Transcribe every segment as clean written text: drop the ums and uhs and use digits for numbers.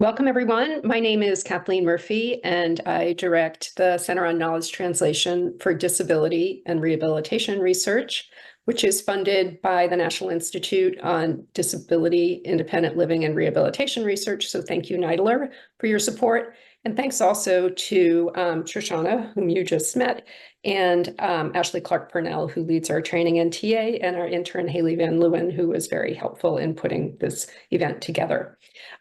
Welcome, everyone. My name is Kathleen Murphy, and I direct the Center on Knowledge Translation for Disability and Rehabilitation Research, which is funded by the National Institute on Disability, Independent Living, and Rehabilitation Research. So thank you, NIDLR, for your support. And thanks also to Shoshana, whom you just met, and Ashley Clark-Purnell, who leads our training NTA, and our intern, Haley Van Leeuwen, who was very helpful in putting this event together.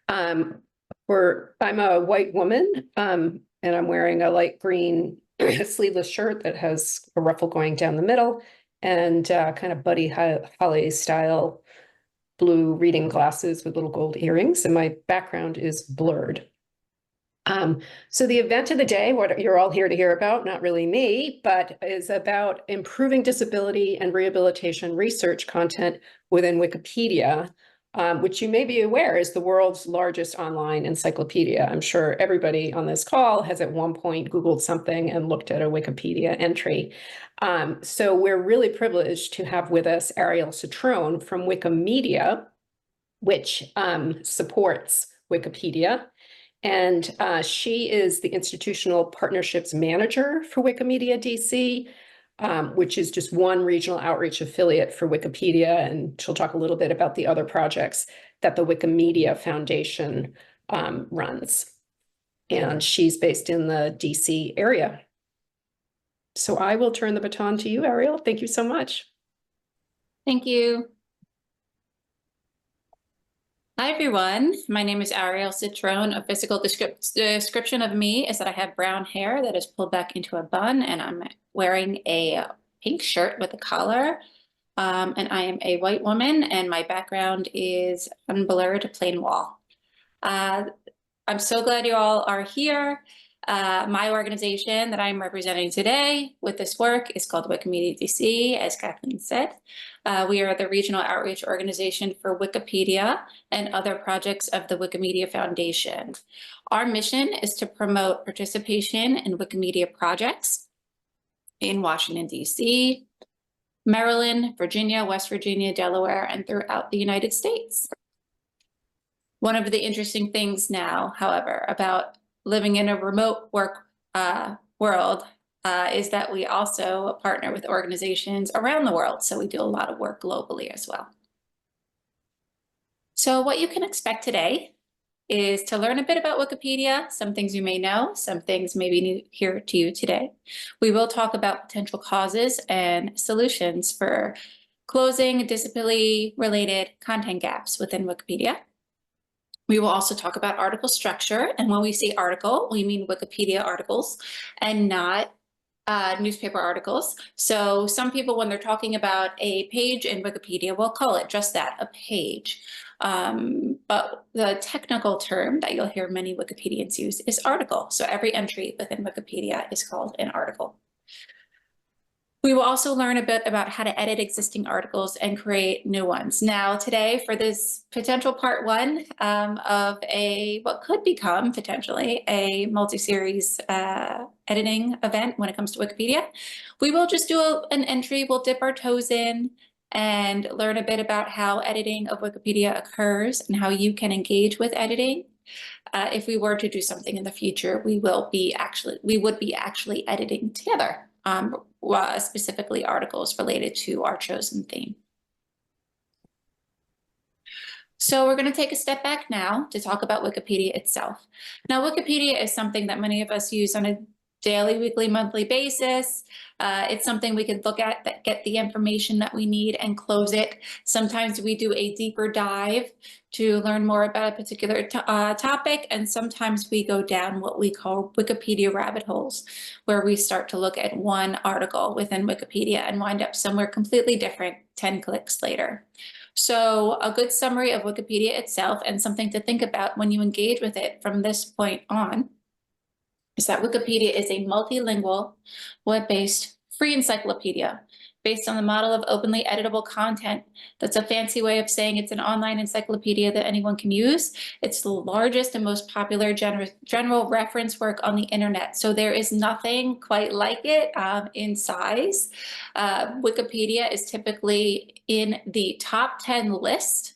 I'm a white woman, and I'm wearing a light green sleeveless shirt that has a ruffle going down the middle and kind of Buddy Holly style blue reading glasses with little gold earrings, and my background is blurred. So the event of the day, what you're all here to hear about, not really me, but is about improving disability and rehabilitation research content within Wikipedia, which you may be aware is the world's largest online encyclopedia. I'm sure everybody on this call has at one point Googled something and looked at a Wikipedia entry. So we're really privileged to have with us Ariel Citron from Wikimedia, which supports Wikipedia. And she is the Institutional Partnerships Manager for Wikimedia DC, which is just one regional outreach affiliate for Wikipedia. And she'll talk a little bit about the other projects that the Wikimedia Foundation runs. And she's based in the DC area. So I will turn the baton to you, Ariel. Thank you so much. Thank you. Hi, everyone. My name is Ariel Citron. A physical description of me is that I have brown hair that is pulled back into a bun, and I'm wearing a pink shirt with a collar. And I am a white woman, and my background is unblurred plain wall. I'm so glad you all are here. My organization that I'm representing today with this work is called Wikimedia DC, as Kathleen said. We are the regional outreach organization for Wikipedia and other projects of the Wikimedia Foundation. Our mission is to promote participation in Wikimedia projects in Washington, DC, Maryland, Virginia, West Virginia, Delaware, and throughout the United States. One of the interesting things now, however, about living in a remote work world is that we also partner with organizations around the world. So we do a lot of work globally as well. So what you can expect today is to learn a bit about Wikipedia, some things you may know, some things may be new here to you today. We will talk about potential causes and solutions for closing disability-related content gaps within Wikipedia. We will also talk about article structure, and when we say article, we mean Wikipedia articles and not newspaper articles. So some people, when they're talking about a page in Wikipedia, will call it just that, a page. But the technical term that you'll hear many Wikipedians use is article. So every entry within Wikipedia is called an article. We will also learn a bit about how to edit existing articles and create new ones. Now, today, for this potential part one of what could become potentially a multi-series editing event when it comes to Wikipedia, we will just do an entry, we'll dip our toes in and learn a bit about how editing of Wikipedia occurs and how you can engage with editing. If we were to do something in the future, we would be actually editing together. Specifically articles related to our chosen theme. So we're going to take a step back now to talk about Wikipedia itself. Now, Wikipedia is something that many of us use on a daily, weekly, monthly basis. It's something we can look at that get the information that we need and close it. Sometimes we do a deeper dive to learn more about a particular topic, and sometimes we go down what we call Wikipedia rabbit holes, where we start to look at one article within Wikipedia and wind up somewhere completely different 10 clicks later. So a good summary of Wikipedia itself and something to think about when you engage with it from this point on is that Wikipedia is a multilingual, web-based, free encyclopedia based on the model of openly editable content. That's a fancy way of saying it's an online encyclopedia that anyone can use. It's the largest and most popular general reference work on the internet. So there is nothing quite like it in size. Wikipedia is typically in the top 10 list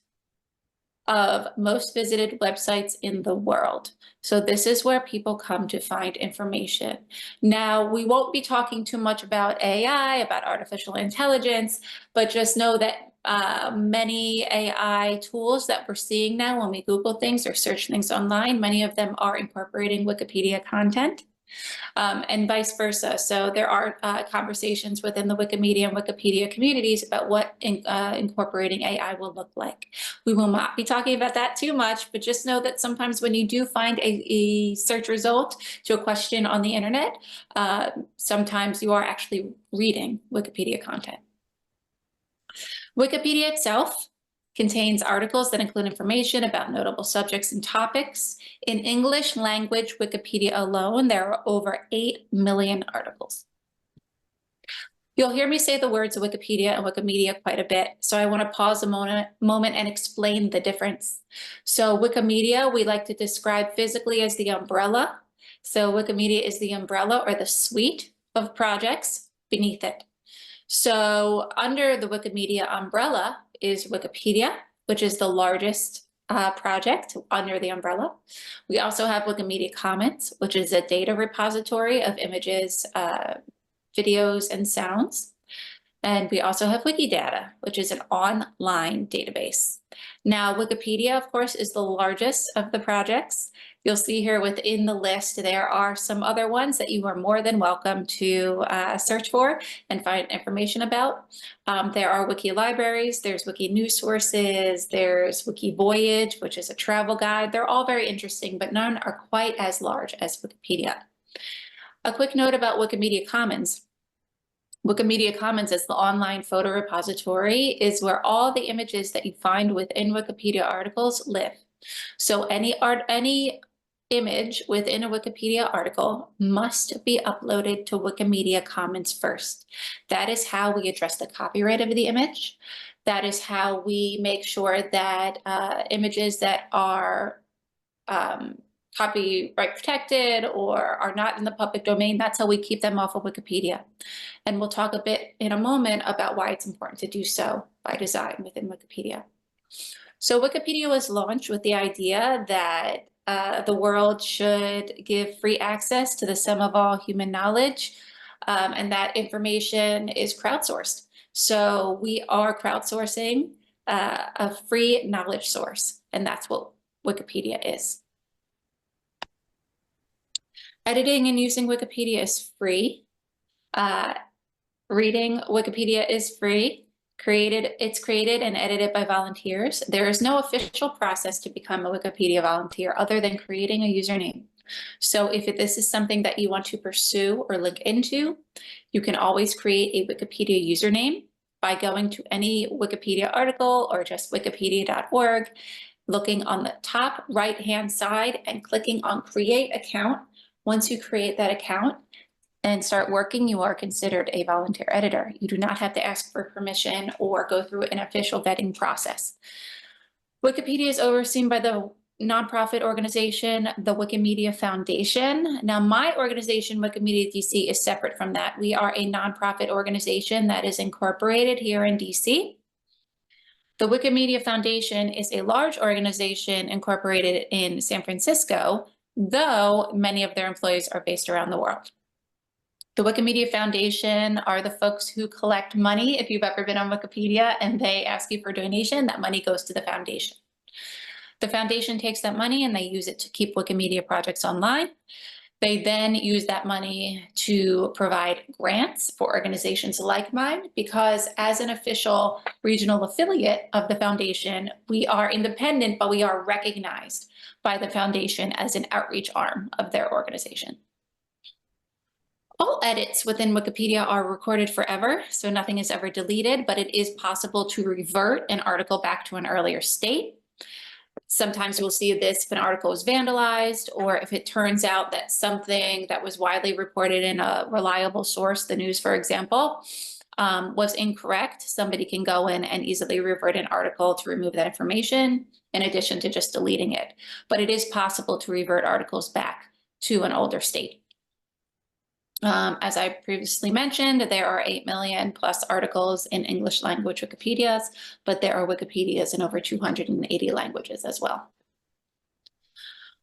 of most visited websites in the world. So this is where people come to find information. Now, we won't be talking too much about AI, about artificial intelligence, but just know that many AI tools that we're seeing now when we Google things or search things online, many of them are incorporating Wikipedia content. And vice versa. So there are conversations within the Wikimedia and Wikipedia communities about what incorporating AI will look like. We will not be talking about that too much, but just know that sometimes when you do find a search result to a question on the internet, sometimes you are actually reading Wikipedia content. Wikipedia itself contains articles that include information about notable subjects and topics. In English language Wikipedia alone, there are over 8 million articles. You'll hear me say the words Wikipedia and Wikimedia quite a bit, so I want to pause a moment and explain the difference. So Wikimedia, we like to describe physically as the umbrella. So Wikimedia is the umbrella or the suite of projects beneath it. So under the Wikimedia umbrella is Wikipedia, which is the largest project under the umbrella. We also have Wikimedia Commons, which is a data repository of images, videos, and sounds. And we also have Wikidata, which is an online database. Now, Wikipedia, of course, is the largest of the projects. You'll see here within the list, there are some other ones that you are more than welcome to search for and find information about. There are wiki libraries, there's wiki news sources, there's Wiki Voyage, which is a travel guide. They're all very interesting, but none are quite as large as Wikipedia. A quick note about Wikimedia Commons. Wikimedia Commons is the online photo repository, is where all the images that you find within Wikipedia articles live. So any image within a Wikipedia article must be uploaded to Wikimedia Commons first. That is how we address the copyright of the image. That is how we make sure that images that are copyright protected or are not in the public domain, that's how we keep them off of Wikipedia. And we'll talk a bit in a moment about why it's important to do so by design within Wikipedia. So Wikipedia was launched with the idea that the world should give free access to the sum of all human knowledge, and that information is crowdsourced. So we are crowdsourcing a free knowledge source, and that's what Wikipedia is. Editing and using Wikipedia is free. Reading Wikipedia is free. It's created and edited by volunteers. There is no official process to become a Wikipedia volunteer other than creating a username. So if this is something that you want to pursue or link into, you can always create a Wikipedia username by going to any Wikipedia article or just wikipedia.org, looking on the top right-hand side and clicking on Create Account. Once you create that account and start working, you are considered a volunteer editor. You do not have to ask for permission or go through an official vetting process. Wikipedia is overseen by the nonprofit organization, the Wikimedia Foundation. Now, my organization, Wikimedia DC, is separate from that. We are a nonprofit organization that is incorporated here in DC. The Wikimedia Foundation is a large organization incorporated in San Francisco, though many of their employees are based around the world. The Wikimedia Foundation are the folks who collect money. If you've ever been on Wikipedia and they ask you for a donation, that money goes to the foundation. The foundation takes that money and they use it to keep Wikimedia projects online. They then use that money to provide grants for organizations like mine, because as an official regional affiliate of the foundation, we are independent, but we are recognized by the foundation as an outreach arm of their organization. All edits within Wikipedia are recorded forever, so nothing is ever deleted, but it is possible to revert an article back to an earlier state. Sometimes we'll see this if an article is vandalized, or if it turns out that something that was widely reported in a reliable source, the news, for example, was incorrect. Somebody can go in and easily revert an article to remove that information, in addition to just deleting it. But it is possible to revert articles back to an older state. As I previously mentioned, there are 8 million plus articles in English language Wikipedias, but there are Wikipedias in over 280 languages as well.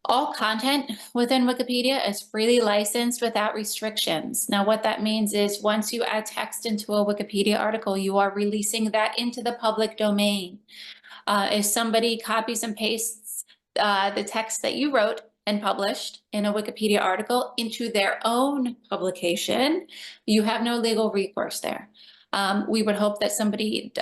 All content within Wikipedia is freely licensed without restrictions. Now, what that means is once you add text into a Wikipedia article, you are releasing that into the public domain. If somebody copies and pastes the text that you wrote and published in a Wikipedia article into their own publication, you have no legal recourse there. We would hope that somebody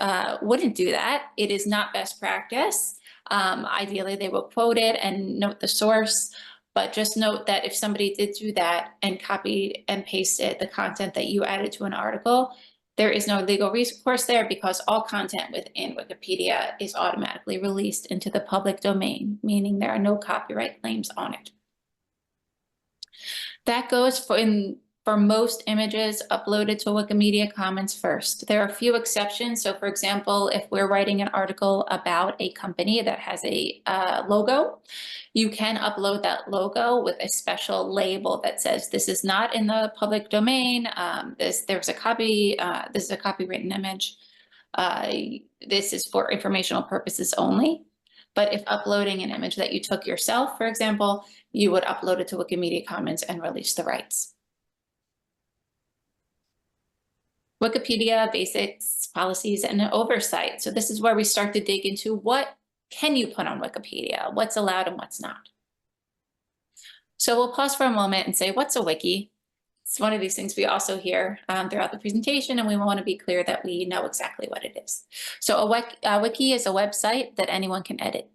wouldn't do that. It is not best practice. Ideally, they will quote it and note the source, but just note that if somebody did do that and copied and pasted the content that you added to an article, there is no legal recourse there because all content within Wikipedia is automatically released into the public domain, meaning there are no copyright claims on it. That goes for most images uploaded to Wikimedia Commons first. There are a few exceptions. So for example, if we're writing an article about a company that has a logo, you can upload that logo with a special label that says this is not in the public domain. This is a copywritten image. This is for informational purposes only. But if uploading an image that you took yourself, for example, you would upload it to Wikimedia Commons and release the rights. Wikipedia basics, policies, and oversight. So this is where we start to dig into what can you put on Wikipedia, what's allowed and what's not. So we'll pause for a moment and say, what's a wiki? It's one of these things we also hear throughout the presentation, and we want to be clear that we know exactly what it is. So a wiki is a website that anyone can edit.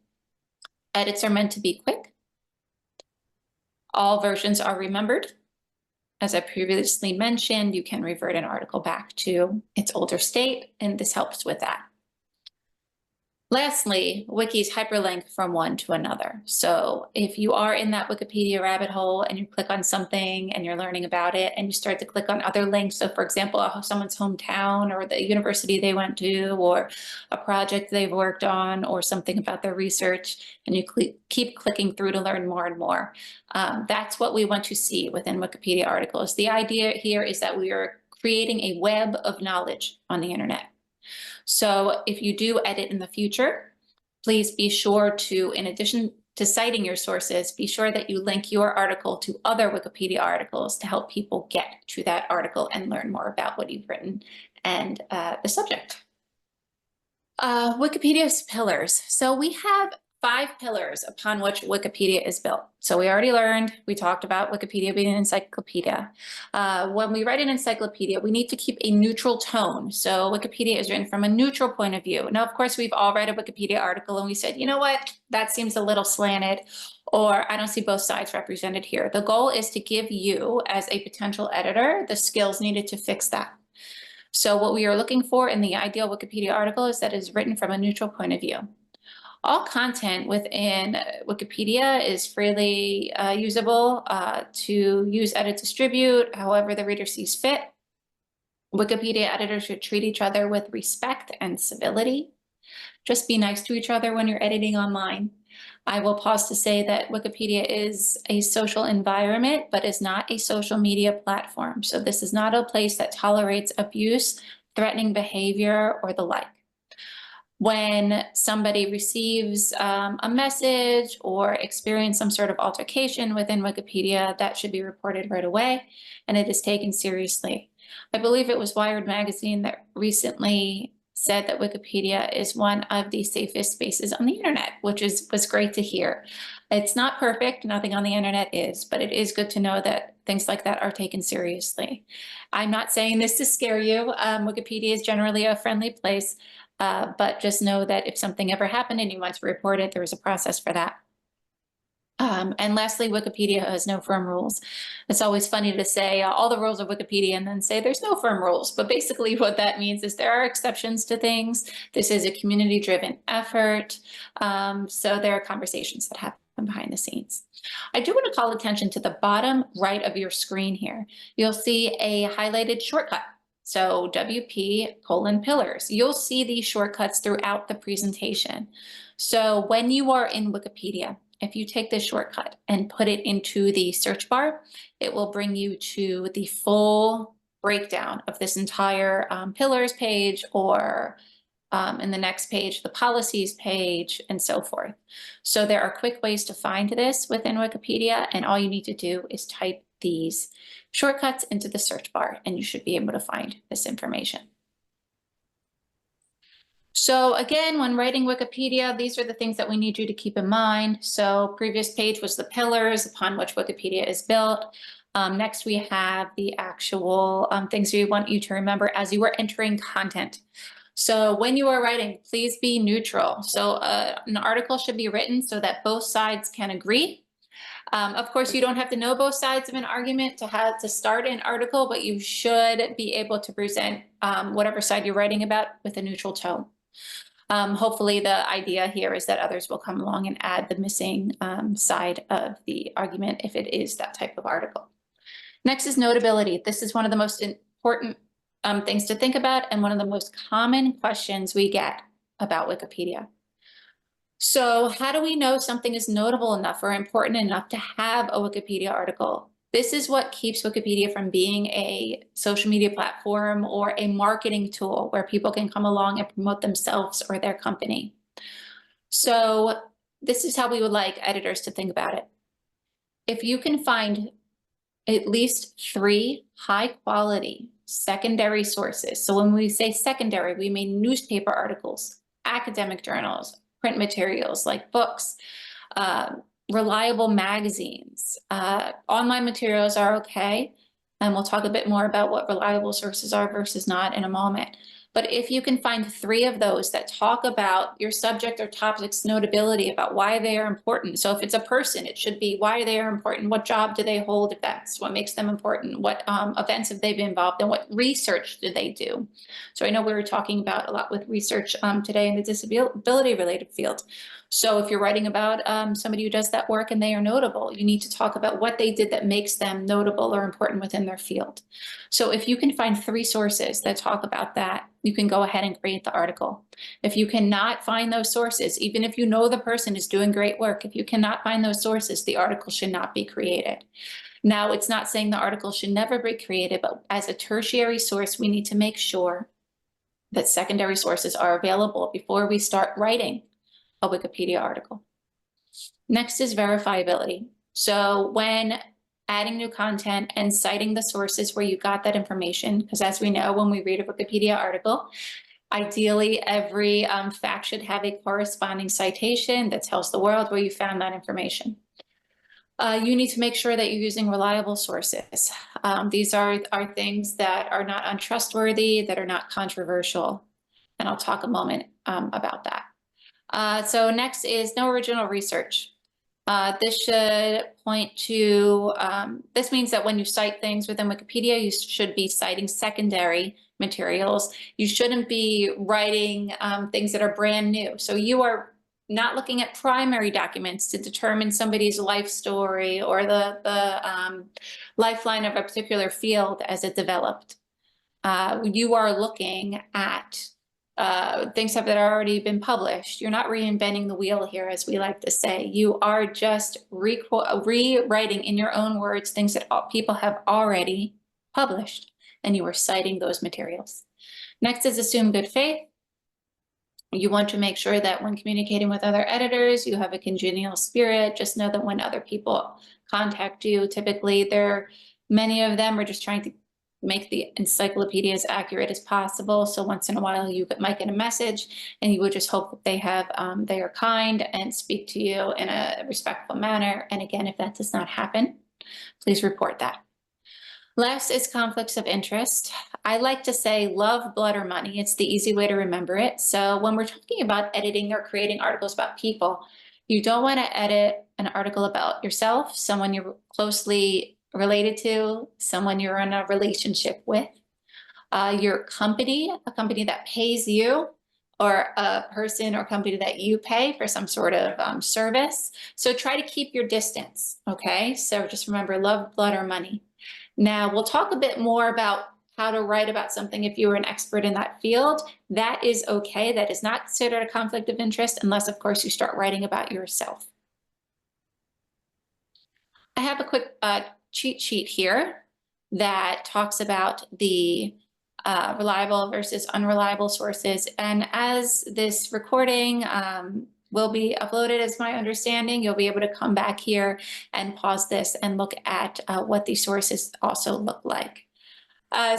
Edits are meant to be quick. All versions are remembered. As I previously mentioned, you can revert an article back to its older state, and this helps with that. Lastly, wikis hyperlink from one to another. So if you are in that Wikipedia rabbit hole and you click on something and you're learning about it and you start to click on other links, so for example, someone's hometown or the university they went to or a project they've worked on or something about their research, and you keep clicking through to learn more and more. That's what we want to see within Wikipedia articles. The idea here is that we are creating a web of knowledge on the internet. So if you do edit in the future, please be sure to, in addition to citing your sources, be sure that you link your article to other Wikipedia articles to help people get to that article and learn more about what you've written and the subject. Wikipedia's pillars. So we have 5 pillars upon which Wikipedia is built. So we already learned, we talked about Wikipedia being an encyclopedia. When we write an encyclopedia, we need to keep a neutral tone. So Wikipedia is written from a neutral point of view. Now, of course, we've all read a Wikipedia article and we said, you know what, that seems a little slanted, or I don't see both sides represented here. The goal is to give you, as a potential editor, the skills needed to fix that. So what we are looking for in the ideal Wikipedia article is that it is written from a neutral point of view. All content within Wikipedia is freely usable to use, edit, distribute, however the reader sees fit. Wikipedia editors should treat each other with respect and civility. Just be nice to each other when you're editing online. I will pause to say that Wikipedia is a social environment, but is not a social media platform. So this is not a place that tolerates abuse, threatening behavior, or the like. When somebody receives a message or experience some sort of altercation within Wikipedia, that should be reported right away, and it is taken seriously. I believe it was Wired Magazine that recently said that Wikipedia is one of the safest spaces on the internet, which was great to hear. It's not perfect, nothing on the internet is, but it is good to know that things like that are taken seriously. I'm not saying this to scare you. Wikipedia is generally a friendly place. But just know that if something ever happened and you want to report it, there is a process for that. And lastly, Wikipedia has no firm rules. It's always funny to say all the rules of Wikipedia and then say there's no firm rules. But basically what that means is there are exceptions to things. This is a community-driven effort. So there are conversations that happen behind the scenes. I do want to call attention to the bottom right of your screen here. You'll see a highlighted shortcut. So WP:/pillars. You'll see these shortcuts throughout the presentation. So when you are in Wikipedia, if you take this shortcut and put it into the search bar, it will bring you to the full breakdown of this entire pillars page, or in the next page, the policies page, and so forth. So there are quick ways to find this within Wikipedia, and all you need to do is type these shortcuts into the search bar, and you should be able to find this information. So again, when writing Wikipedia, these are the things that we need you to keep in mind. So previous page was the pillars upon which Wikipedia is built. Next, we have the actual things we want you to remember as you are entering content. So when you are writing, please be neutral. So an article should be written so that both sides can agree. Of course, you don't have to know both sides of an argument to have to start an article, but you should be able to present whatever side you're writing about with a neutral tone. Hopefully the idea here is that others will come along and add the missing side of the argument if it is that type of article. Next is notability. This is one of the most important things to think about, and one of the most common questions we get about Wikipedia. So how do we know something is notable enough or important enough to have a Wikipedia article? This is what keeps Wikipedia from being a social media platform or a marketing tool where people can come along and promote themselves or their company. So this is how we would like editors to think about it. If you can find at least 3 high quality secondary sources. So when we say secondary, we mean newspaper articles, academic journals, print materials like books, reliable magazines. Online materials are okay, and we'll talk a bit more about what reliable sources are versus not in a moment. But if you can find 3 of those that talk about your subject or topic's notability, about why they are important. So if it's a person, it should be why they are important, what job do they hold if that's what makes them important, what events have they been involved in, what research do they do. So I know we were talking about a lot with research today in the disability related field. So if you're writing about somebody who does that work and they are notable, you need to talk about what they did that makes them notable or important within their field. So if you can find 3 sources that talk about that, you can go ahead and create the article. If you cannot find those sources, even if you know the person is doing great work, if you cannot find those sources, the article should not be created. Now, it's not saying the article should never be created, but as a tertiary source, we need to make sure that secondary sources are available before we start writing a Wikipedia article. Next is verifiability. So when adding new content and citing the sources where you got that information, because as we know, when we read a Wikipedia article, ideally every fact should have a corresponding citation that tells the world where you found that information. You need to make sure that you're using reliable sources. These are things that are not untrustworthy, that are not controversial. And I'll talk a moment about that. So next is no original research. This should point to, this means that when you cite things within Wikipedia, you should be citing secondary materials. You shouldn't be writing things that are brand new. So you are not looking at primary documents to determine somebody's life story or the lifeline of a particular field as it developed. You are looking at things that have already been published. You're not reinventing the wheel here, as we like to say. You are just rewriting in your own words things that people have already published, and you are citing those materials. Next is assume good faith. You want to make sure that when communicating with other editors, you have a congenial spirit. Just know that when other people contact you, typically many of them are just trying to make the encyclopedia as accurate as possible. So once in a while you might get a message and you would just hope that they are kind and speak to you in a respectful manner. And again, if that does not happen, please report that. Last is conflicts of interest. I like to say love, blood, or money. It's the easy way to remember it. So when we're talking about editing or creating articles about people, you don't want to edit an article about yourself, someone you're closely related to, someone you're in a relationship with, your company, a company that pays you, or a person or company that you pay for some sort of service. So try to keep your distance, okay? So just remember love, blood, or money. Now we'll talk a bit more about how to write about something if you were an expert in that field. That is okay. That is not considered a conflict of interest unless, of course, you start writing about yourself. I have a quick cheat sheet here that talks about the reliable versus unreliable sources. And as this recording will be uploaded, as my understanding, you'll be able to come back here and pause this and look at what these sources also look like.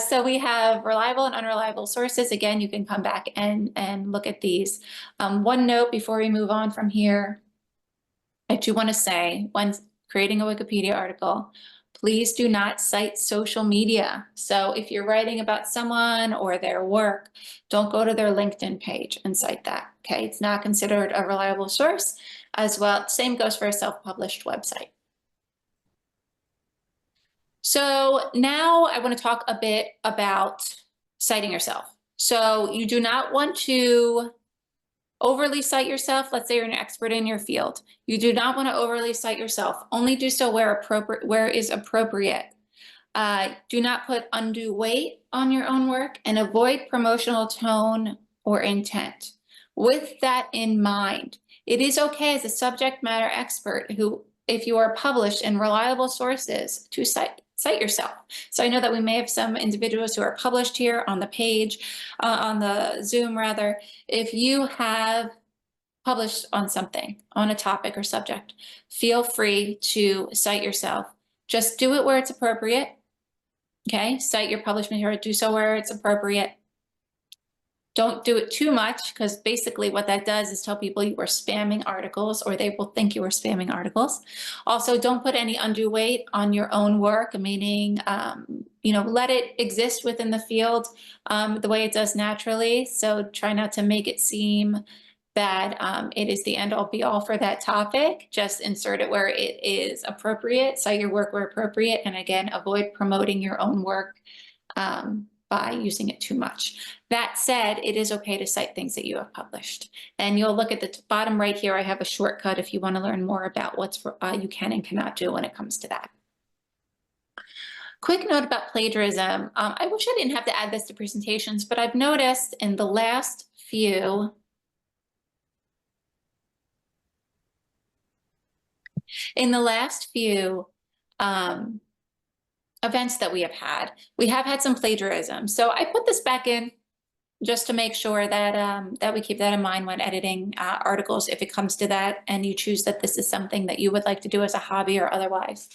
So we have reliable and unreliable sources. Again, you can come back and look at these. One note before we move on from here, I do want to say, when creating a Wikipedia article, please do not cite social media. So if you're writing about someone or their work, don't go to their LinkedIn page and cite that, okay? It's not considered a reliable source as well. Same goes for a self-published website. So now I want to talk a bit about citing yourself. So you do not want to overly cite yourself. Let's say you're an expert in your field. You do not want to overly cite yourself. Only do so where is appropriate. Do not put undue weight on your own work, and avoid promotional tone or intent. With that in mind, it is okay as a subject matter expert who, if you are published in reliable sources, to cite yourself. So I know that we may have some individuals who are published here on the page, on the Zoom rather. If you have published on something, on a topic or subject, feel free to cite yourself. Just do it where it's appropriate. Okay, cite your published material, do so where it's appropriate. Don't do it too much, because basically what that does is tell people you are spamming articles, or they will think you are spamming articles. Also, don't put any undue weight on your own work, meaning, let it exist within the field the way it does naturally. So try not to make it seem that it is the end all be all for that topic. Just insert it where it is appropriate, cite your work where appropriate, and again, avoid promoting your own work by using it too much. That said, it is okay to cite things that you have published. And you'll look at the bottom right here, I have a shortcut if you want to learn more about what you can and cannot do when it comes to that. Quick note about plagiarism. I wish I didn't have to add this to presentations, but I've noticed in the last few events that we have had some plagiarism. So I put this back in just to make sure that that we keep that in mind when editing articles, if it comes to that, and you choose that this is something that you would like to do as a hobby or otherwise.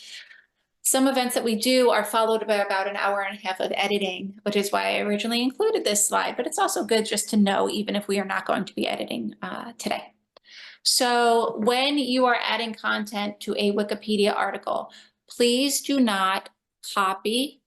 Some events that we do are followed by about an hour and a half of editing, which is why I originally included this slide, but it's also good just to know, even if we are not going to be editing today. So when you are adding content to a Wikipedia article, please do not copy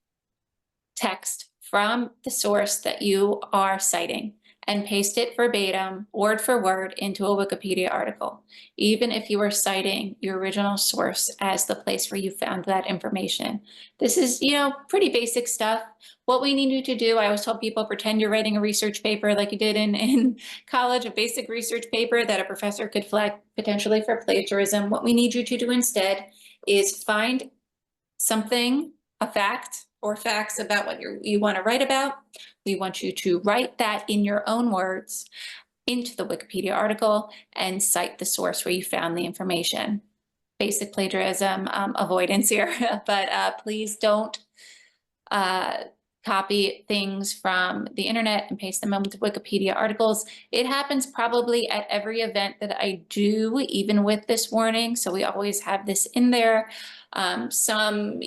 text from the source that you are citing and paste it verbatim, word for word, into a Wikipedia article, even if you are citing your original source as the place where you found that information. This is, pretty basic stuff. What we need you to do, I always tell people, pretend you're writing a research paper like you did in college, a basic research paper that a professor could flag potentially for plagiarism. What we need you to do instead is find something, a fact or facts about what you want to write about. We want you to write that in your own words into the Wikipedia article and cite the source where you found the information. Basic plagiarism avoidance here, but please don't copy things from the internet and paste them into Wikipedia articles. It happens probably at every event that I do, even with this warning. So we always have this in there. Some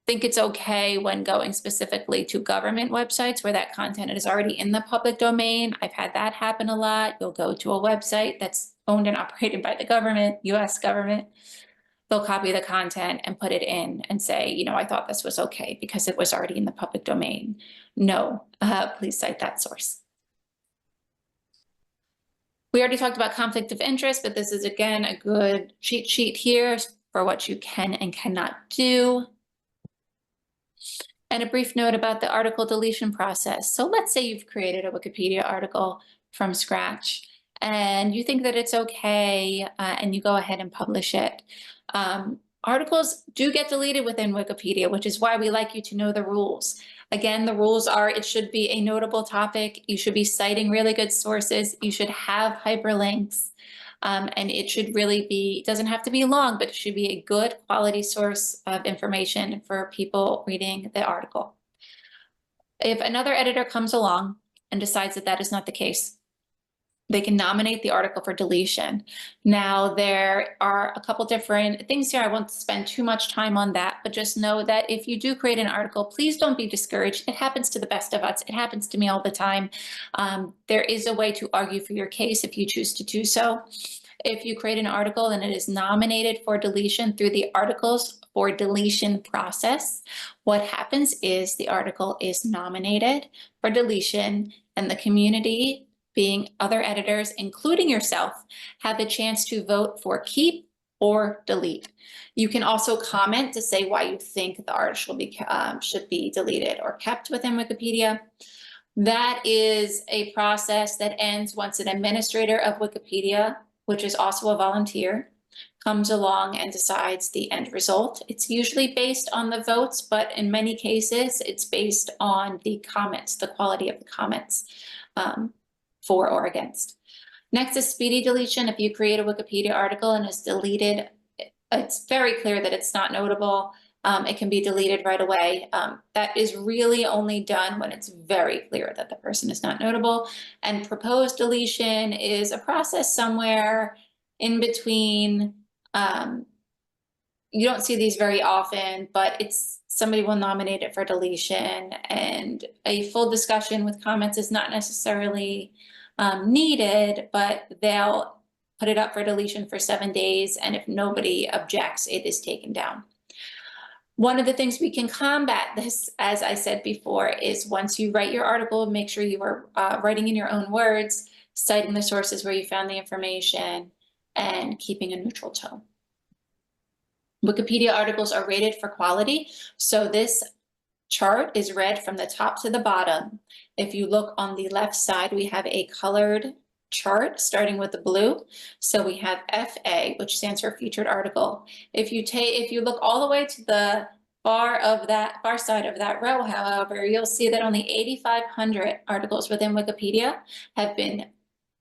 think it's okay when going specifically to government websites where that content is already in the public domain. I've had that happen a lot. You'll go to a website that's owned and operated by the government, US government. They'll copy the content and put it in and say, I thought this was okay because it was already in the public domain. No, please cite that source. We already talked about conflict of interest, but this is, again, a good cheat sheet here for what you can and cannot do. And a brief note about the article deletion process. So let's say you've created a Wikipedia article from scratch and you think that it's okay and you go ahead and publish it. Articles do get deleted within Wikipedia, which is why we like you to know the rules. Again, the rules are it should be a notable topic. You should be citing really good sources. You should have hyperlinks. And it should really be, it doesn't have to be long, but it should be a good quality source of information for people reading the article. If another editor comes along and decides that that is not the case, they can nominate the article for deletion. Now, there are a couple different things here. I won't spend too much time on that, but just know that if you do create an article, please don't be discouraged. It happens to the best of us. It happens to me all the time. There is a way to argue for your case if you choose to do so. If you create an article and it is nominated for deletion through the articles for deletion process, what happens is the article is nominated for deletion, and the community, being other editors, including yourself, have a chance to vote for keep or delete. You can also comment to say why you think the article should be deleted or kept within Wikipedia. That is a process that ends once an administrator of Wikipedia, which is also a volunteer, comes along and decides the end result. It's usually based on the votes, but in many cases, it's based on the comments, the quality of the comments. For or against. Next is speedy deletion. If you create a Wikipedia article and it's deleted, it's very clear that it's not notable. It can be deleted right away. That is really only done when it's very clear that the person is not notable. And proposed deletion is a process somewhere in between. You don't see these very often, but it's somebody will nominate it for deletion, and a full discussion with comments is not necessarily needed, but they'll put it up for deletion for 7 days, and if nobody objects, it is taken down. One of the things we can combat this, as I said before, is once you write your article, make sure you are writing in your own words, citing the sources where you found the information, and keeping a neutral tone. Wikipedia articles are rated for quality, so this chart is read from the top to the bottom. If you look on the left side, we have a colored chart starting with the blue. So we have FA, which stands for featured article. If you look all the way to the far side of that row, however, you'll see that only 8,500 articles within Wikipedia have been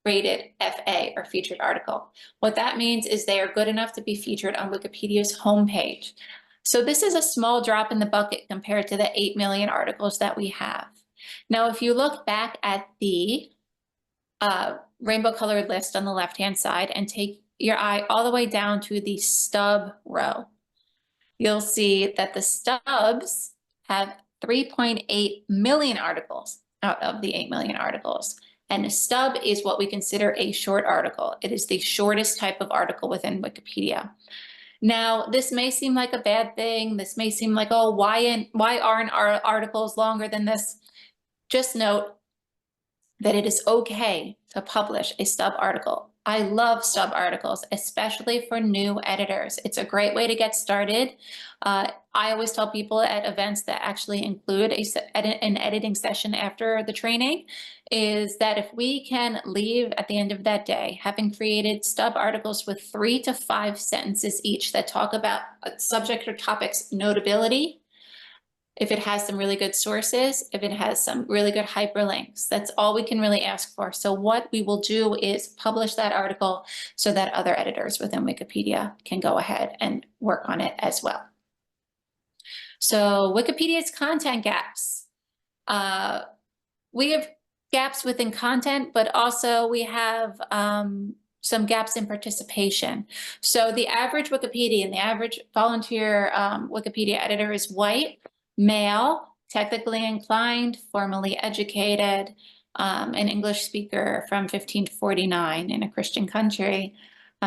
rated FA, or featured article. What that means is they are good enough to be featured on Wikipedia's homepage. So this is a small drop in the bucket compared to the 8 million articles that we have. Now, if you look back at the rainbow colored list on the left-hand side and take your eye all the way down to the stub row, you'll see that the stubs have 3.8 million articles out of the 8 million articles. And a stub is what we consider a short article. It is the shortest type of article within Wikipedia. Now, this may seem like a bad thing. This may seem like, oh, why aren't our articles longer than this? Just note that it is okay to publish a stub article. I love stub articles, especially for new editors. It's a great way to get started. I always tell people at events that actually include an editing session after the training is that if we can leave at the end of that day, having created stub articles with 3 to 5 sentences each that talk about a subject or topic's notability, if it has some really good sources, if it has some really good hyperlinks, that's all we can really ask for. So what we will do is publish that article so that other editors within Wikipedia can go ahead and work on it as well. So Wikipedia's content gaps. We have gaps within content, but also we have some gaps in participation. So the average Wikipedian, the average volunteer Wikipedia editor is white, male, technically inclined, formally educated, an English speaker from 15 to 49 in a Christian country.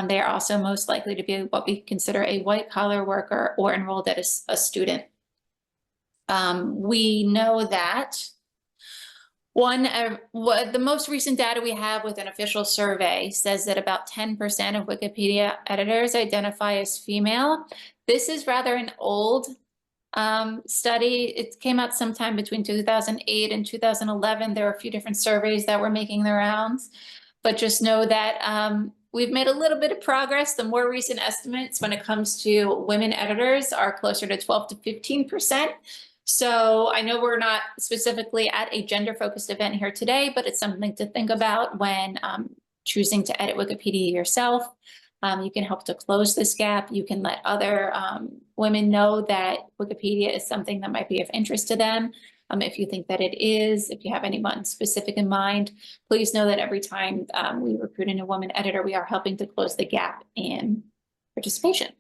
They are also most likely to be what we consider a white-collar worker or enrolled as a student. We know that the most recent data we have with an official survey says that about 10% of Wikipedia editors identify as female. This is rather an old study. It came out sometime between 2008 and 2011. There were a few different surveys that were making the rounds, but just know that we've made a little bit of progress. The more recent estimates when it comes to women editors are closer to 12 to 15%. So I know we're not specifically at a gender-focused event here today, but it's something to think about when choosing to edit Wikipedia yourself. You can help to close this gap. You can let other women know that Wikipedia is something that might be of interest to them. If you think that it is, if you have anyone specific in mind, please know that every time we recruit a new woman editor, we are helping to close the gap in participation.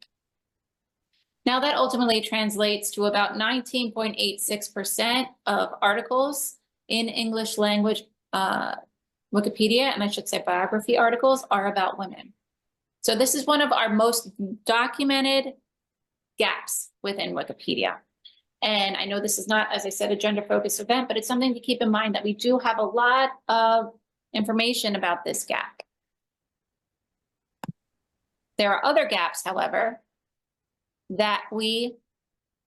Now that ultimately translates to about 19.86% of articles in English language Wikipedia, and I should say biography articles, are about women. So this is one of our most documented gaps within Wikipedia. And I know this is not, as I said, a gender-focused event, but it's something to keep in mind that we do have a lot of information about this gap. There are other gaps, however, that we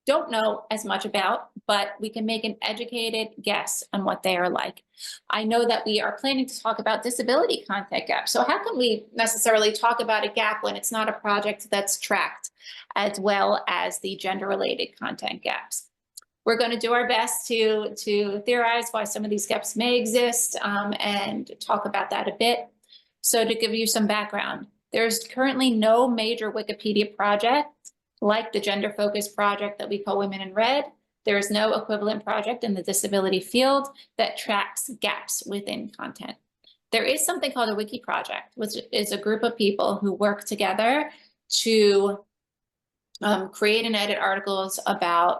don't know as much about, but we can make an educated guess on what they are like. I know that we are planning to talk about disability content gaps. So how can we necessarily talk about a gap when it's not a project that's tracked, as well as the gender-related content gaps? We're going to do our best to theorize why some of these gaps may exist and talk about that a bit. So to give you some background, there's currently no major Wikipedia project like the gender-focused project that we call Women in Red. There is no equivalent project in the disability field that tracks gaps within content. There is something called a Wiki Project, which is a group of people who work together to create and edit articles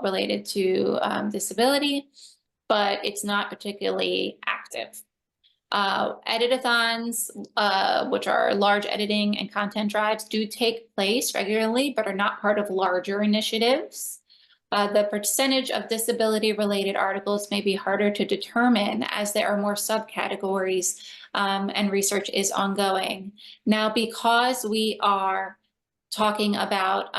related to disability, but it's not particularly active. Editathons, which are large editing and content drives, do take place regularly, but are not part of larger initiatives. The percentage of disability-related articles may be harder to determine as there are more subcategories and research is ongoing. Now, because we are talking about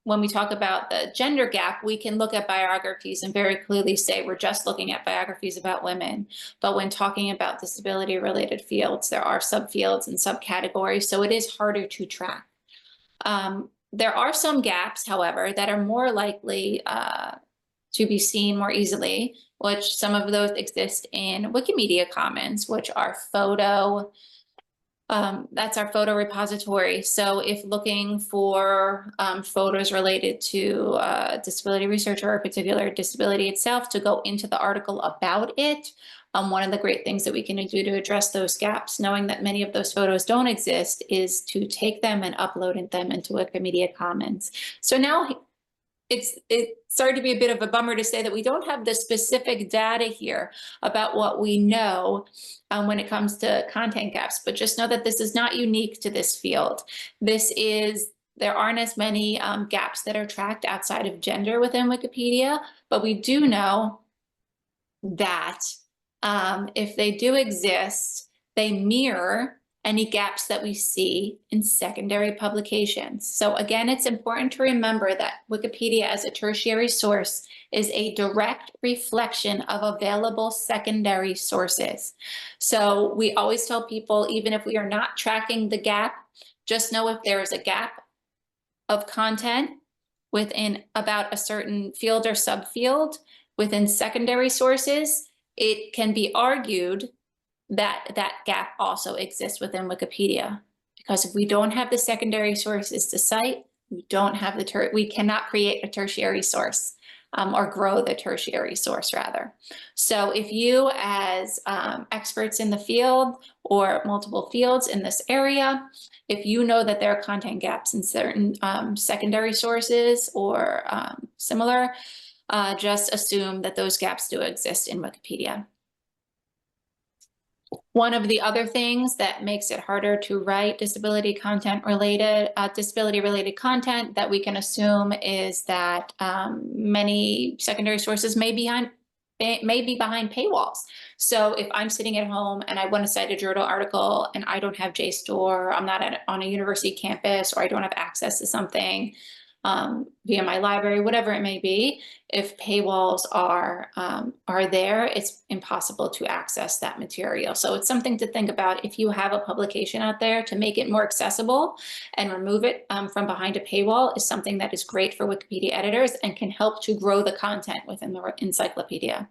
when we talk about the gender gap, we can look at biographies and very clearly say we're just looking at biographies about women. But when talking about disability-related fields, there are subfields and subcategories, so it is harder to track. There are some gaps, however, that are more likely to be seen more easily, which some of those exist in Wikimedia Commons, which are photo. That's our photo repository. So if looking for photos related to disability research or a particular disability itself, to go into the article about it, one of the great things that we can do to address those gaps, knowing that many of those photos don't exist, is to take them and upload them into Wikimedia Commons. So now it's starting to be a bit of a bummer to say that we don't have the specific data here about what we know when it comes to content gaps, but just know that this is not unique to this field. There aren't as many gaps that are tracked outside of gender within Wikipedia, but we do know that if they do exist, they mirror any gaps that we see in secondary publications. So again, it's important to remember that Wikipedia as a tertiary source is a direct reflection of available secondary sources. So we always tell people, even if we are not tracking the gap, just know if there is a gap of content within about a certain field or subfield within secondary sources, it can be argued that that gap also exists within Wikipedia. Because if we don't have the secondary sources to cite, we don't have we cannot create a tertiary source or grow the tertiary source rather. So if you as experts in the field or multiple fields in this area, if you know that there are content gaps in certain secondary sources or similar, just assume that those gaps do exist in Wikipedia. One of the other things that makes it harder to write disability related content that we can assume is that many secondary sources may be behind paywalls. So if I'm sitting at home and I want to cite a journal article and I don't have JSTOR, I'm not on a university campus, or I don't have access to something via my library, whatever it may be, if paywalls are there, it's impossible to access that material. So it's something to think about if you have a publication out there, to make it more accessible and remove it from behind a paywall is something that is great for Wikipedia editors and can help to grow the content within the encyclopedia.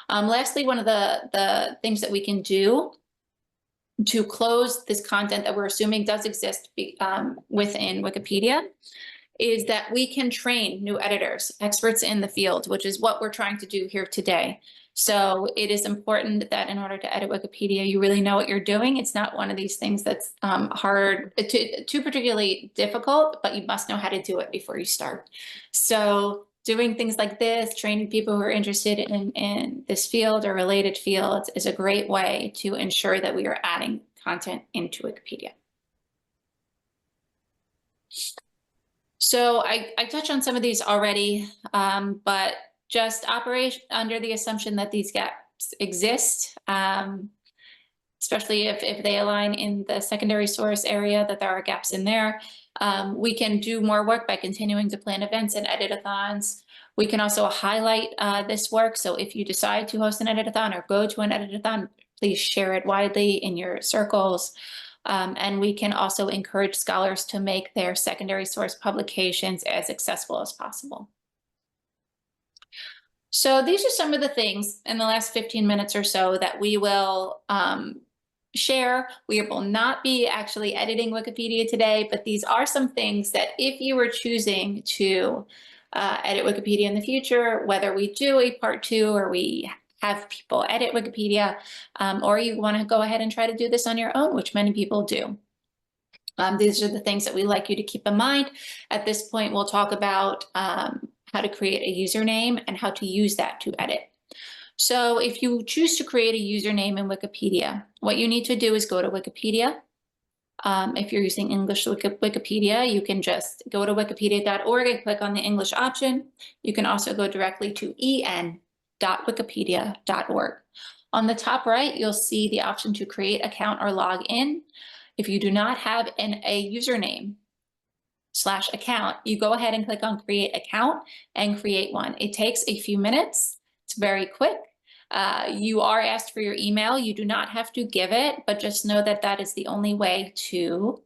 Lastly, one of the things that we can do to close this content that we're assuming does exist within Wikipedia is that we can train new editors, experts in the field, which is what we're trying to do here today. So it is important that in order to edit Wikipedia, you really know what you're doing. It's not one of these things that's too particularly difficult, but you must know how to do it before you start. So doing things like this, training people who are interested in this field or related fields is a great way to ensure that we are adding content into Wikipedia. So I touched on some of these already, but just operate under the assumption that these gaps exist, especially if they align in the secondary source area, that there are gaps in there. We can do more work by continuing to plan events and edit-a-thons. We can also highlight this work. So if you decide to host an edit-a-thon or go to an edit-a-thon, please share it widely in your circles. And we can also encourage scholars to make their secondary source publications as accessible as possible. So these are some of the things in the last 15 minutes or so that we will share. We will not be actually editing Wikipedia today, but these are some things that if you were choosing to edit Wikipedia in the future, whether we do a part 2 or we have people edit Wikipedia, or you want to go ahead and try to do this on your own, which many people do. These are the things that we like you to keep in mind. At this point, we'll talk about how to create a username and how to use that to edit. So if you choose to create a username in Wikipedia, what you need to do is go to Wikipedia. If you're using English Wikipedia, you can just go to wikipedia.org and click on the English option. You can also go directly to en.wikipedia.org. On the top right, you'll see the option to create account or log in. If you do not have a username/account, you go ahead and click on create account and create one. It takes a few minutes. It's very quick. You are asked for your email. You do not have to give it, but just know that that is the only way to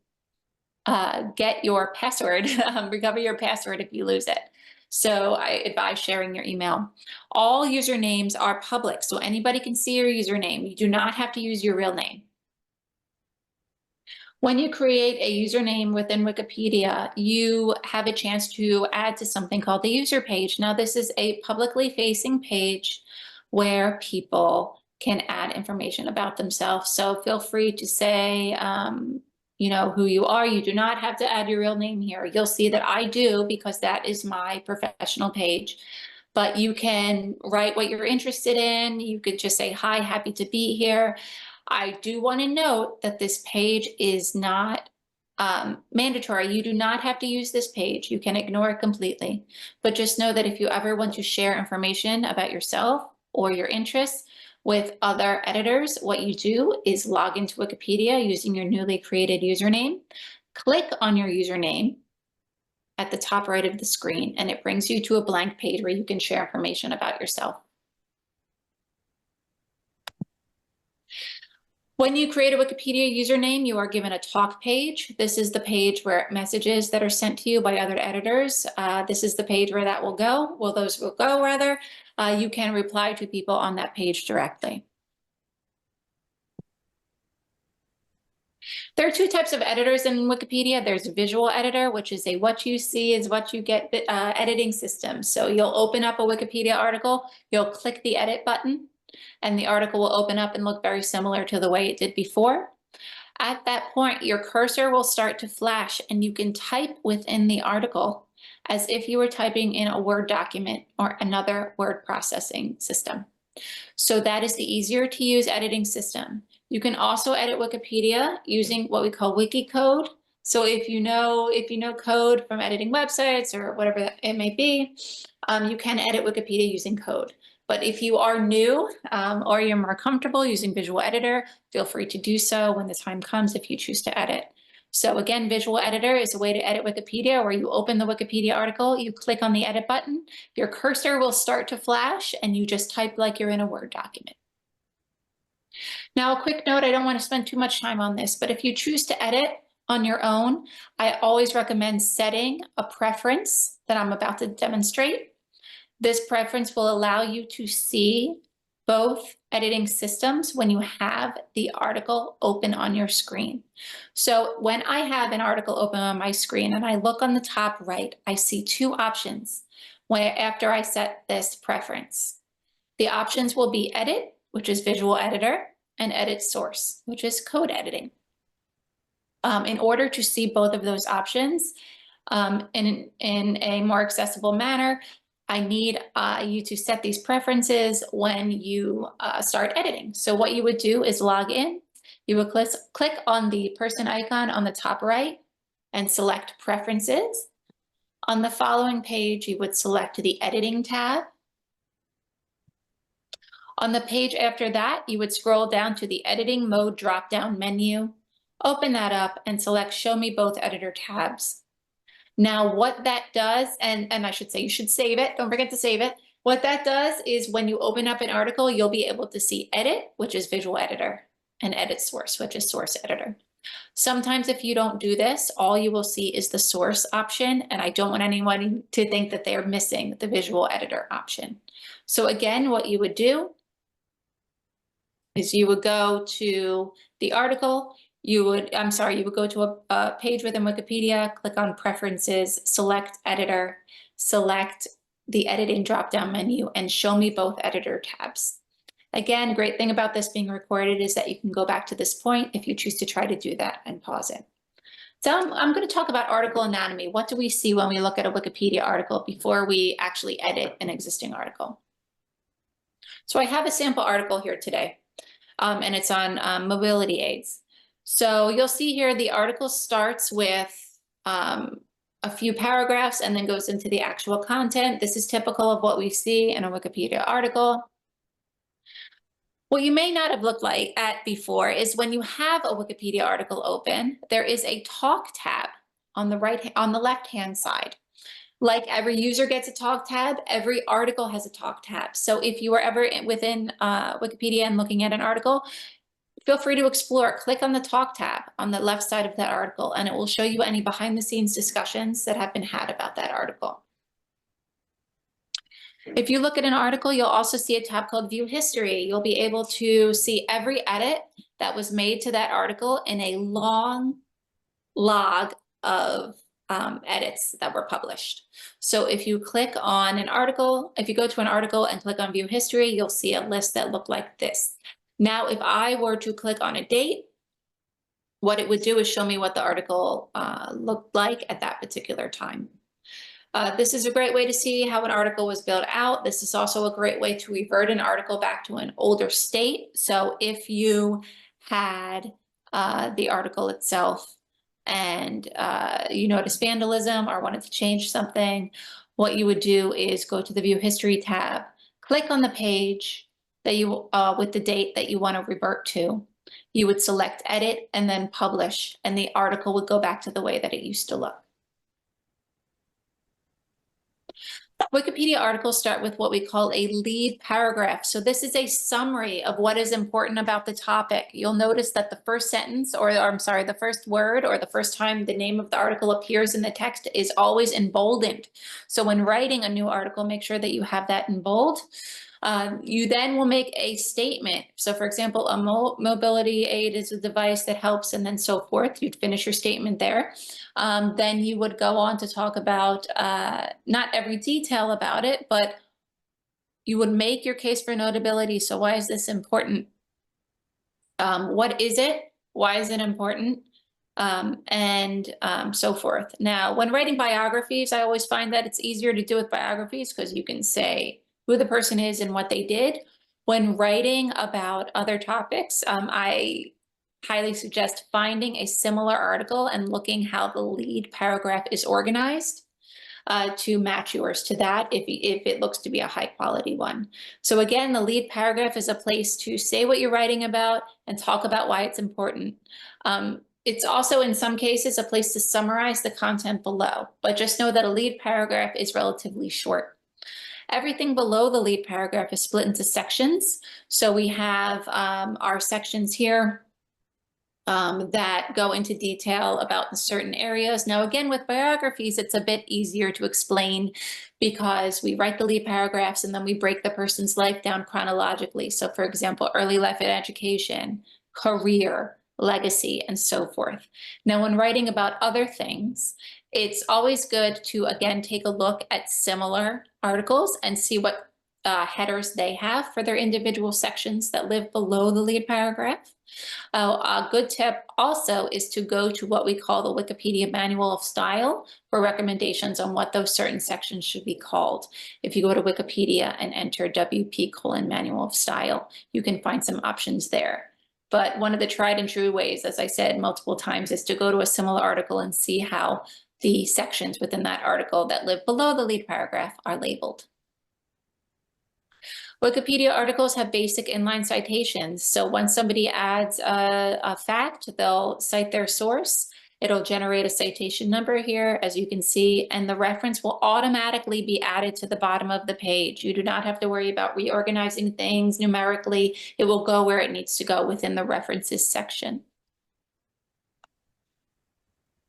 get your password, recover your password if you lose it. So I advise sharing your email. All usernames are public, so anybody can see your username. You do not have to use your real name. When you create a username within Wikipedia, you have a chance to add to something called the user page. Now, this is a publicly facing page where people can add information about themselves. So feel free to say, you know, who you are. You do not have to add your real name here. You'll see that I do because that is my professional page. But you can write what you're interested in. You could just say, hi, happy to be here. I do want to note that this page is not mandatory. You do not have to use this page. You can ignore it completely. But just know that if you ever want to share information about yourself or your interests with other editors, what you do is log into Wikipedia using your newly created username. Click on your username at the top right of the screen, and it brings you to a blank page where you can share information about yourself. When you create a Wikipedia username, you are given a talk page. This is the page where messages that are sent to you by other editors. This is the page where that will go. Well, those will go rather. You can reply to people on that page directly. There are 2 types of editors in Wikipedia. There's a visual editor, which is a what you see is what you get editing system. So you'll open up a Wikipedia article, you'll click the edit button, and the article will open up and look very similar to the way it did before. At that point, your cursor will start to flash and you can type within the article as if you were typing in a Word document or another word processing system. So that is the easier to use editing system. You can also edit Wikipedia using what we call Wikicode. So if you know code from editing websites or whatever it may be, you can edit Wikipedia using code. But if you are new or you're more comfortable using Visual Editor, feel free to do so when the time comes if you choose to edit. So again, Visual Editor is a way to edit Wikipedia where you open the Wikipedia article, you click on the edit button, your cursor will start to flash, and you just type like you're in a Word document. Now, a quick note, I don't want to spend too much time on this, but if you choose to edit on your own, I always recommend setting a preference that I'm about to demonstrate. This preference will allow you to see both editing systems when you have the article open on your screen. So when I have an article open on my screen and I look on the top right, I see two options where after I set this preference. The options will be edit, which is visual editor, and edit source, which is code editing. In order to see both of those options in a more accessible manner, I need you to set these preferences when you start editing. So what you would do is log in. You would click on the person icon on the top right and select preferences. On the following page, you would select the editing tab. On the page after that, you would scroll down to the editing mode drop-down menu, open that up and select show me both editor tabs. Now what that does, and I should say you should save it, don't forget to save it. What that does is when you open up an article, you'll be able to see edit, which is visual editor, and edit source, which is source editor. Sometimes if you don't do this, all you will see is the source option, and I don't want anyone to think that they're missing the visual editor option. So again, what you would do is you would go to the article, you would go to a page within Wikipedia, click on preferences, select editor, select the editing drop-down menu, and show me both editor tabs. Again, great thing about this being recorded is that you can go back to this point if you choose to try to do that and pause it. So I'm going to talk about article anatomy. What do we see when we look at a Wikipedia article before we actually edit an existing article? So I have a sample article here today, and it's on mobility aids. So you'll see here the article starts with a few paragraphs and then goes into the actual content. This is typical of what we see in a Wikipedia article. What you may not have looked at before is when you have a Wikipedia article open, there is a talk tab on the left-hand side. Like every user gets a talk tab, every article has a talk tab. So if you are ever within Wikipedia and looking at an article, feel free to explore. Click on the talk tab on the left side of that article, and it will show you any behind-the-scenes discussions that have been had about that article. If you look at an article, you'll also see a tab called View History. You'll be able to see every edit that was made to that article in a long log of edits that were published. So if you click on an article, if you go to an article and click on View History, you'll see a list that look like this. Now, if I were to click on a date, what it would do is show me what the article looked like at that particular time. This is a great way to see how an article was built out. This is also a great way to revert an article back to an older state. So if you had the article itself and you noticed vandalism or wanted to change something, what you would do is go to the View History tab, click on the page that you with the date that you want to revert to. You would select edit and then publish, and the article would go back to the way that it used to look. Wikipedia articles start with what we call a lead paragraph. So this is a summary of what is important about the topic. You'll notice that the first sentence, the first word or the first time the name of the article appears in the text is always in bolded. So when writing a new article, make sure that you have that in bold. You then will make a statement. So for example, a mobility aid is a device that helps, and then so forth. You'd finish your statement there. Then you would go on to talk about not every detail about it, but you would make your case for notability. So why is this important? What is it? Why is it important? And so forth. Now, when writing biographies, I always find that it's easier to do with biographies because you can say who the person is and what they did. When writing about other topics, I highly suggest finding a similar article and looking how the lead paragraph is organized to match yours to that if it looks to be a high quality one. So again, the lead paragraph is a place to say what you're writing about and talk about why it's important. It's also in some cases a place to summarize the content below, but just know that a lead paragraph is relatively short. Everything below the lead paragraph is split into sections. So we have our sections here. that go into detail about certain areas. Now, again, with biographies, it's a bit easier to explain because we write the lead paragraphs and then we break the person's life down chronologically. So for example, early life and education, career, legacy, and so forth. Now, when writing about other things, it's always good to, again, take a look at similar articles and see what headers they have for their individual sections that live below the lead paragraph. A good tip also is to go to what we call the Wikipedia Manual of Style for recommendations on what those certain sections should be called. If you go to Wikipedia and enter WP:/Manual of Style, you can find some options there. But one of the tried and true ways, as I said multiple times, is to go to a similar article and see how the sections within that article that live below the lead paragraph are labeled. Wikipedia articles have basic inline citations. So once somebody adds a fact, they'll cite their source. It'll generate a citation number here, as you can see, and the reference will automatically be added to the bottom of the page. You do not have to worry about reorganizing things numerically. It will go where it needs to go within the references section.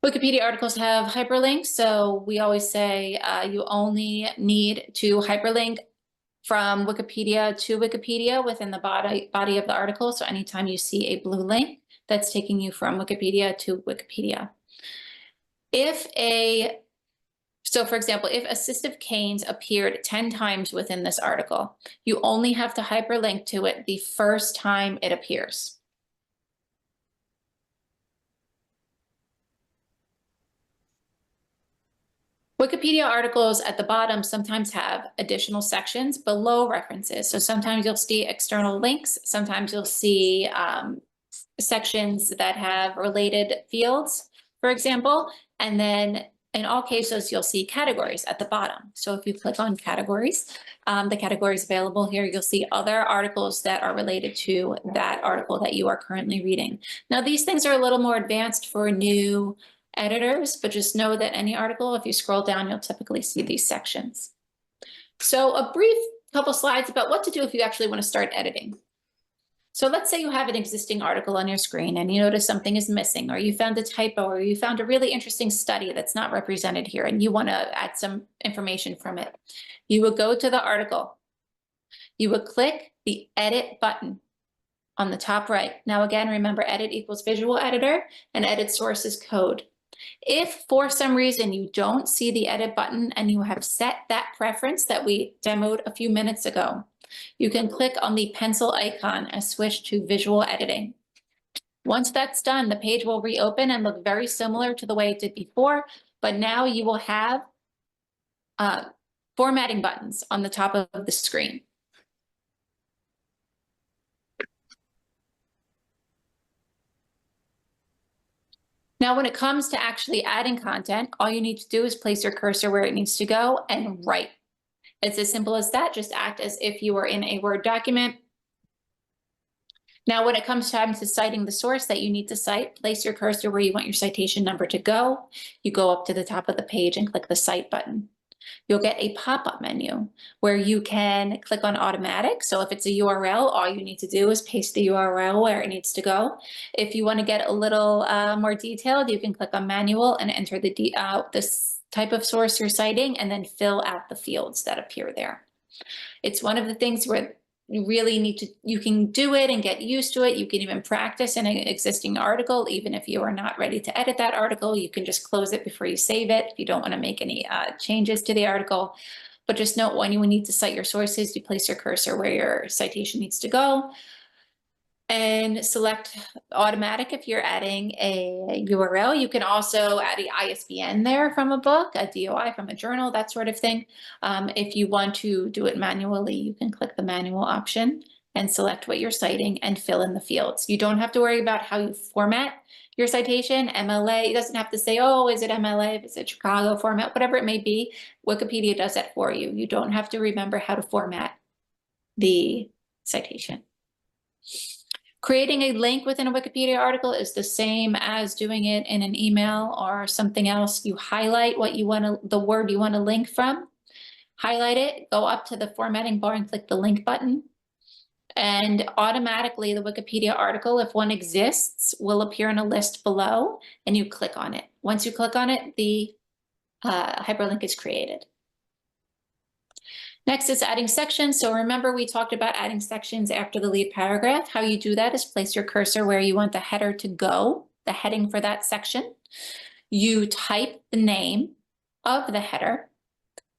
Wikipedia articles have hyperlinks, so we always say you only need to hyperlink from Wikipedia to Wikipedia within the body of the article. So anytime you see a blue link, that's taking you from Wikipedia to Wikipedia. So for example, if assistive canes appeared 10 times within this article, you only have to hyperlink to it the first time it appears. Wikipedia articles at the bottom sometimes have additional sections below references. So sometimes you'll see external links, sometimes you'll see sections that have related fields, for example, and then in all cases, you'll see categories at the bottom. So if you click on categories, the categories available here, you'll see other articles that are related to that article that you are currently reading. Now, these things are a little more advanced for new editors, but just know that any article, if you scroll down, you'll typically see these sections. So a brief couple slides about what to do if you actually want to start editing. So let's say you have an existing article on your screen and you notice something is missing, or you found a typo, or you found a really interesting study that's not represented here and you want to add some information from it. You would go to the article. You would click the edit button on the top right. Now again, remember, edit equals visual editor and edit source is code. If for some reason you don't see the edit button and you have set that preference that we demoed a few minutes ago, you can click on the pencil icon and switch to visual editing. Once that's done, the page will reopen and look very similar to the way it did before, but now you will have formatting buttons on the top of the screen. Now, when it comes to actually adding content, all you need to do is place your cursor where it needs to go and write. It's as simple as that. Just act as if you were in a Word document. Now, when it comes time to citing the source that you need to cite, place your cursor where you want your citation number to go. You go up to the top of the page and click the Cite button. You'll get a pop-up menu where you can click on automatic. So if it's a URL, all you need to do is paste the URL where it needs to go. If you want to get a little more detailed, you can click on manual and enter this type of source you're citing and then fill out the fields that appear there. It's one of the things where you really need to, you can do it and get used to it. You can even practice in an existing article. Even if you are not ready to edit that article, you can just close it before you save it if you don't want to make any changes to the article. But just note, when you need to cite your sources, you place your cursor where your citation needs to go and select automatic if you're adding a URL. You can also add an ISBN there from a book, a DOI from a journal, that sort of thing. If you want to do it manually, you can click the manual option and select what you're citing and fill in the fields. You don't have to worry about how you format your citation. MLA, it doesn't have to say, oh, is it MLA, is it Chicago format, whatever it may be. Wikipedia does that for you. You don't have to remember how to format the citation. Creating a link within a Wikipedia article is the same as doing it in an email or something else. You highlight what you want to, the word you want to link from, highlight it, go up to the formatting bar and click the link button. And automatically the Wikipedia article, if one exists, will appear in a list below, and you click on it. Once you click on it, the hyperlink is created. Next is adding sections. So remember, we talked about adding sections after the lead paragraph. How you do that is place your cursor where you want the header to go, the heading for that section. You type the name of the header.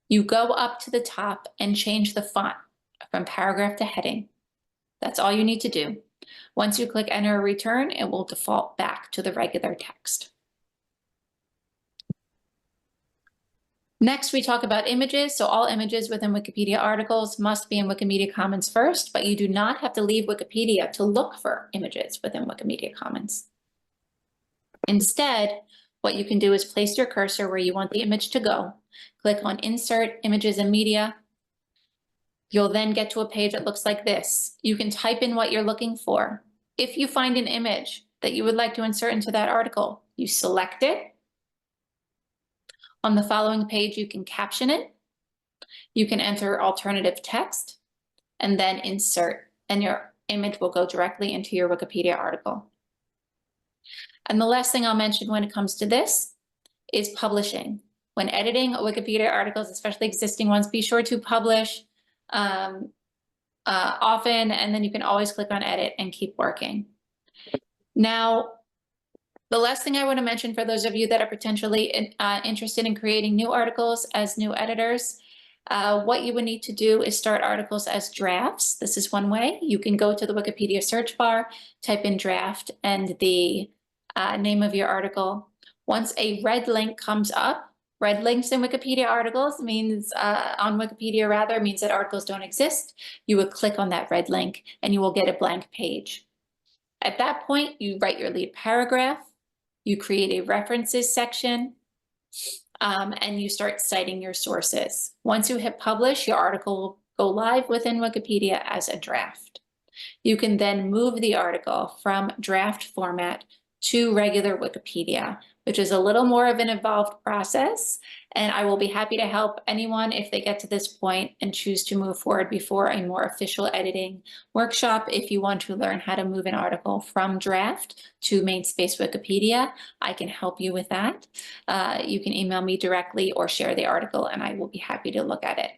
You go up to the top and change the font from paragraph to heading. That's all you need to do. Once you click enter or return, it will default back to the regular text. Next, we talk about images. So all images within Wikipedia articles must be in Wikimedia Commons first, but you do not have to leave Wikipedia to look for images within Wikimedia Commons. Instead, what you can do is place your cursor where you want the image to go. Click on Insert, Images and Media. You'll then get to a page that looks like this. You can type in what you're looking for. If you find an image that you would like to insert into that article, you select it. On the following page, you can caption it. You can enter alternative text and then insert, and your image will go directly into your Wikipedia article. And the last thing I'll mention when it comes to this is publishing. When editing Wikipedia articles, especially existing ones, be sure to publish often, and then you can always click on edit and keep working. Now, the last thing I want to mention for those of you that are potentially interested in creating new articles as new editors, what you would need to do is start articles as drafts. This is one way. You can go to the Wikipedia search bar, type in draft and the name of your article. Once a red link comes up, red links in Wikipedia articles means, on Wikipedia rather, means that articles don't exist. You would click on that red link and you will get a blank page. At that point, you write your lead paragraph, you create a references section, and you start citing your sources. Once you hit publish, your article will go live within Wikipedia as a draft. You can then move the article from draft format to regular Wikipedia, which is a little more of an involved process. And I will be happy to help anyone if they get to this point and choose to move forward before a more official editing workshop. If you want to learn how to move an article from draft to main space Wikipedia, I can help you with that. You can email me directly or share the article and I will be happy to look at it.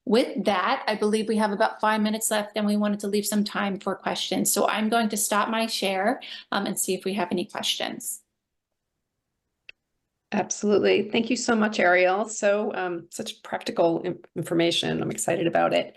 With that, I believe we have about 5 minutes left and we wanted to leave some time for questions. So I'm going to stop my share and see if we have any questions. Absolutely. Thank you so much, Ariel. So such practical information. I'm excited about it.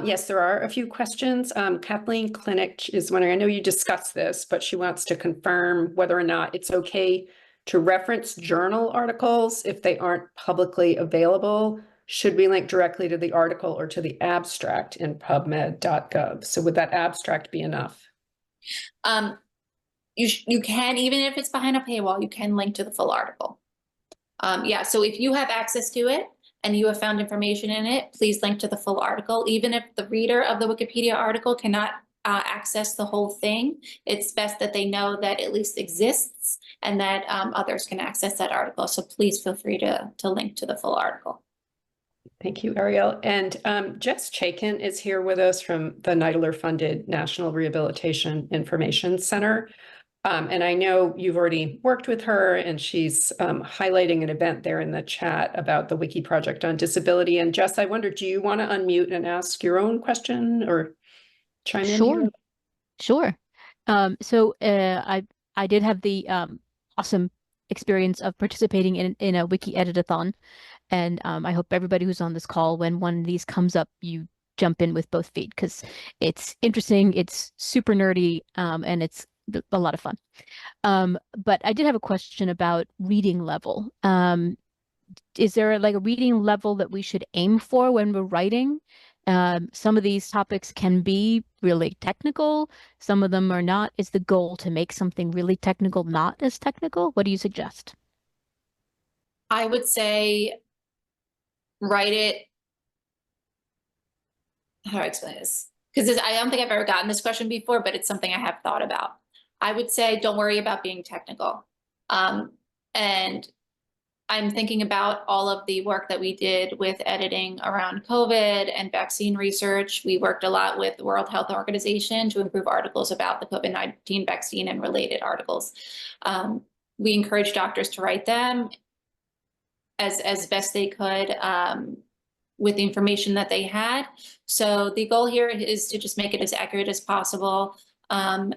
Yes, there are a few questions. Kathleen Clinic is wondering, I know you discussed this, but she wants to confirm whether or not it's okay to reference journal articles if they aren't publicly available. Should we link directly to the article or to the abstract in pubmed.gov? So would that abstract be enough? You can, even if it's behind a paywall, you can link to the full article. Yeah, so if you have access to it and you have found information in it, please link to the full article. Even if the reader of the Wikipedia article cannot access the whole thing, it's best that they know that at least exists and that others can access that article. So please feel free to link to the full article. Thank you, Ariel. And Jess Chaikin is here with us from the NIDLR-funded National Rehabilitation Information Center. And I know you've already worked with her and she's highlighting an event there in the chat about the Wiki Project on Disability. And Jess, I wonder, do you want to unmute and ask your own question or chime in here? Sure. So I did have the awesome experience of participating in a Wiki Editathon. And I hope everybody who's on this call, when one of these comes up, you jump in with both feet because it's interesting, it's super nerdy, and it's a lot of fun. But I did have a question about reading level. Is there like a reading level that we should aim for when we're writing? Some of these topics can be really technical. Some of them are not. Is the goal to make something really technical not as technical? What do you suggest? I would say write it. How do I explain this? Because I don't think I've ever gotten this question before, but it's something I have thought about. I would say don't worry about being technical. And I'm thinking about all of the work that we did with editing around COVID and vaccine research. We worked a lot with the World Health Organization to improve articles about the COVID-19 vaccine and related articles. We encouraged doctors to write them as best they could with the information that they had. So the goal here is to just make it as accurate as possible, and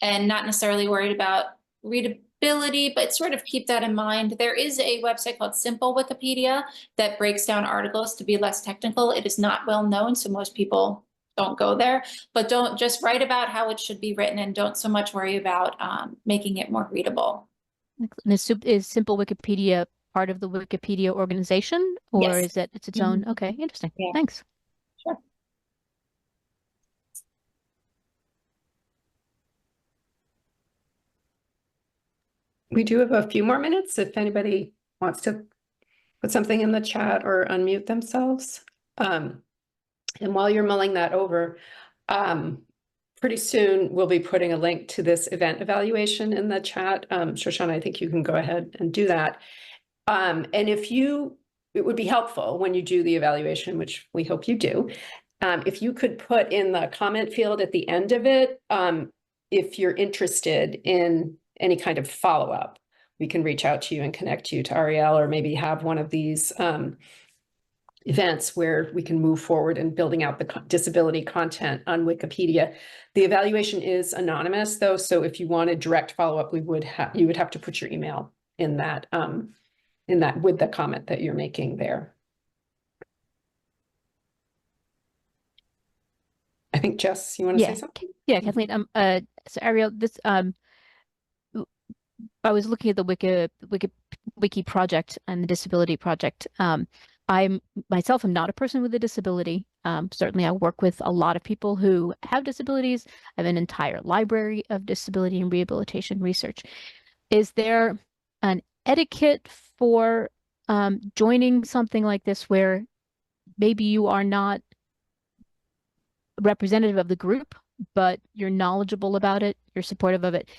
not necessarily worried about readability, but sort of keep that in mind. There is a website called Simple Wikipedia that breaks down articles to be less technical. It is not well known, so most people don't go there, but don't just write about how it should be written, and don't so much worry about making it more readable. And is Simple Wikipedia part of the Wikipedia organization, or Yes. is it its own? Okay, interesting. Yeah. Thanks. Sure. We do have a few more minutes if anybody wants to put something in the chat or unmute themselves. And while you're mulling that over, pretty soon we'll be putting a link to this event evaluation in the chat. Shoshana, I think you can go ahead and do that. And it would be helpful when you do the evaluation, which we hope you do, if you could put in the comment field at the end of it, if you're interested in any kind of follow-up, we can reach out to you and connect you to Ariel, or maybe have one of these events where we can move forward in building out the disability content on Wikipedia. The evaluation is anonymous though, so if you wanted direct follow-up, you would have to put your email in that with the comment that you're making there. I think Jess, you want to say something? Yeah, Kathleen. So Ariel, this I was looking at the Wiki project and the disability project. I myself am not a person with a disability. Certainly I work with a lot of people who have disabilities. I have an entire library of disability and rehabilitation research. Is there an etiquette for joining something like this where maybe you are not representative of the group, but you're knowledgeable about it, you're supportive of it?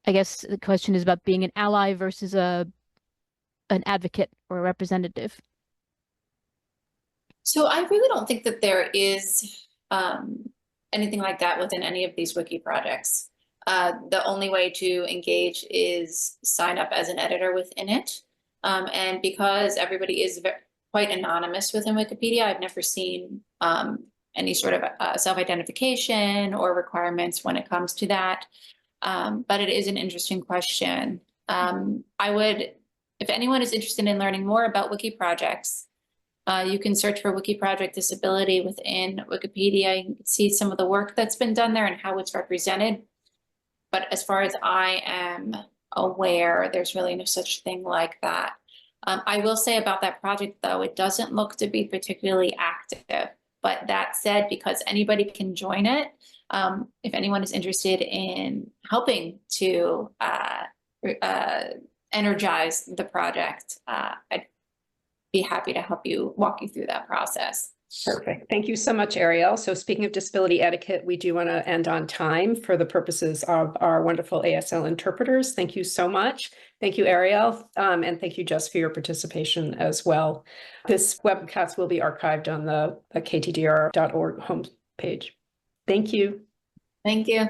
I guess the question is about being an ally versus an advocate or a representative. So I really don't think that there is anything like that within any of these wiki projects. The only way to engage is sign up as an editor within it. And because everybody is quite anonymous within Wikipedia, I've never seen any sort of self-identification or requirements when it comes to that. But it is an interesting question. I would, if anyone is interested in learning more about wiki projects, you can search for Wiki Project Disability within Wikipedia. You can see some of the work that's been done there and how it's represented. But as far as I am aware, there's really no such thing like that. I will say about that project, though, it doesn't look to be particularly active. But that said, because anybody can join it, if anyone is interested in helping to energize the project, I'd be happy to help you, walk you through that process. Perfect. Thank you so much, Ariel. So speaking of disability etiquette, we do want to end on time for the purposes of our wonderful ASL interpreters. Thank you so much. Thank you, Ariel. And thank you, Jess, for your participation as well. This webcast will be archived on the ktdr.org homepage. Thank you. Thank you.